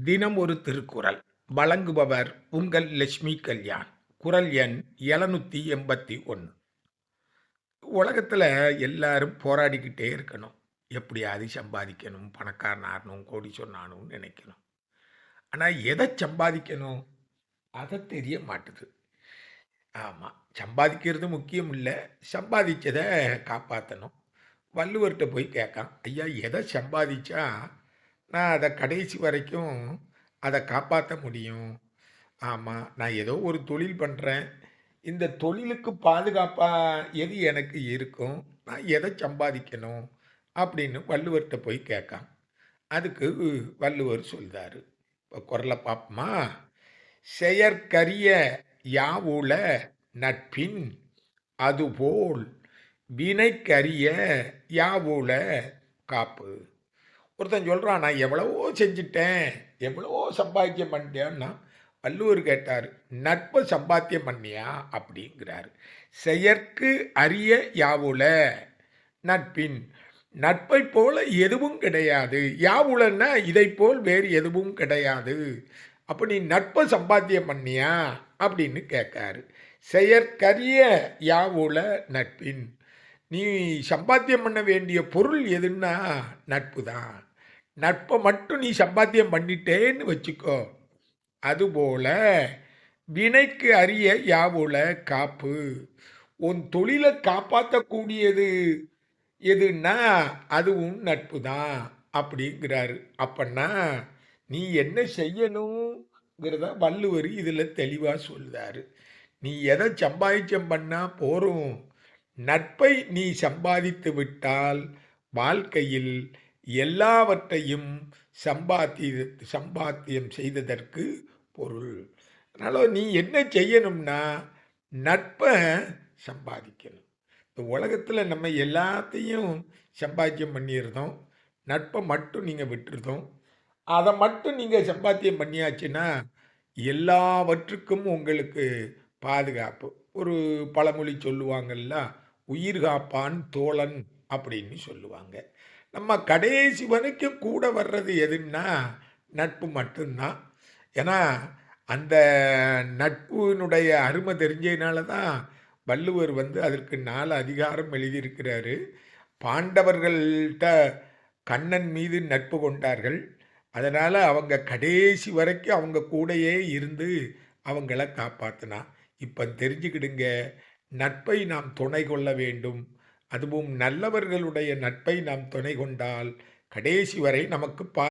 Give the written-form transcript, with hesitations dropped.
தினம் ஒரு திருக்குறள் வழங்குபவர் உங்கள் லட்சுமி கல்யாண். குறள் எண் 781. உலகத்துல எல்லாரும் போராடிக்கிட்டே இருக்கணும். எப்படியாவது சம்பாதிக்கணும், பணக்காரன் ஆகணும், கோடீஸ்வரன் ஆகணும்னு நினைக்கணும். ஆனா எதை சம்பாதிக்கணும்? அது தெரிய மாட்டுது. ஆமா. சம்பாதிக்கிறது முக்கியம் இல்ல. சம்பாதிச்சத காப்பாத்தணும். வள்ளுவர்ட்ட போய் கேட்கான். ஐயா எதை சம்பாதிச்சா நான் அத கடைசி வரைக்கும் அத காப்பாத்த முடியும்? ஆமா. நான் ஏதோ ஒரு தொழில் பண்றேன். இந்த தொழிலுக்கு பாதுகாப்பா எது எனக்கு இருக்கும்? நான் எத சம்பாதிக்கணும்? அப்படின்னு வள்ளுவர்ட்ட போய் கேட்கான். அதுக்கு வள்ளுவர் சொல்றாரு. இப்ப குறள பார்ப்போமா? "செயற்கரிய யாவுள நட்பின் அதுபோல் வினைக்கரிய யாவுள காப்பு." ஒருத்தன் சொல்றான், "நான் எவ்வளவோ செஞ்சுட்டேன், எவ்வளவோ சம்பாத்தியம் பண்ணிட்டேன்னா." வள்ளுவர் கேட்டாரு, "நட்ப சம்பாத்தியம் பண்ணியா?" அப்படிங்கிறாரு. "செயற்கு அரிய யாவுள நட்பின்." நட்பைப் போல எதுவும் கிடையாது. யாவுளன்னா இதைப் போல் வேறு எதுவும் கிடையாது. அப்ப நீ நட்ப சம்பாத்தியம் பண்ணியா? அப்படின்னு கேட்காரு. "செயற்கரிய யாவுள நட்பின்." நீ சம்பாத்தியம் பண்ண வேண்டிய பொருள் எதுன்னா நட்பு தான். நட்பை மட்டும் நீ சம்பாத்தியம் பண்ணிட்டேன்னு வச்சுக்கோ. அதுபோல வினைக்கு அரிய யாவுள காப்பு. உன் தொழிலை காப்பாற்றக்கூடியது எதுன்னா அதுவும் நட்பு தான் அப்படிங்கிறாரு. அப்பன்னா நீ என்ன செய்யணுங்கிறத வள்ளுவர் இதுல தெளிவா சொல்றாரு. நீ எதை சம்பாதிச்சம் பண்ணா போரும். நட்பை நீ சம்பாதித்து விட்டால் வாழ்க்கையில் எல்லாவற்றையும் சம்பாத்தியம் செய்ததற்கு பொருள். அதனால நீ என்ன செய்யணும்னா நட்பை சம்பாதிக்கணும். இந்த உலகத்துல நம்ம எல்லாத்தையும் சம்பாத்தியம் பண்ணியிருந்தோம். நட்பை மட்டும் நீங்க விட்டுருந்தோம். அதை மட்டும் நீங்க சம்பாத்தியம் பண்ணியாச்சுன்னா எல்லாவற்றுக்கும் உங்களுக்கு பாதுகாப்பு. ஒரு பழமொழி சொல்லுவாங்கல்ல, "உயிர் காப்பான் தோழன்" அப்படின்னு சொல்லுவாங்க. நம்ம கடைசி வரைக்கும் கூட வர்றது எதுன்னா, நட்பு மட்டும்தான். ஏன்னா, அந்த நட்பினுடைய அருமை தெரிஞ்சதுனால தான் வள்ளுவர் வந்து அதற்கு 4 அதிகாரம் எழுதியிருக்கிறாரு. பாண்டவர்கள்ட்ட கண்ணன் மீது நட்பு கொண்டார்கள். அதனால அவங்க கடைசி வரைக்கும் அவங்க கூடயே இருந்து அவங்கள காப்பாத்துனான். இப்ப தெரிஞ்சுக்கிடுங்க, நட்பை நாம் துணை கொள்ள வேண்டும். அதுவும் நல்லவர்களுடைய நட்பை நாம் துணை கொண்டால் கடைசி வரை நமக்கு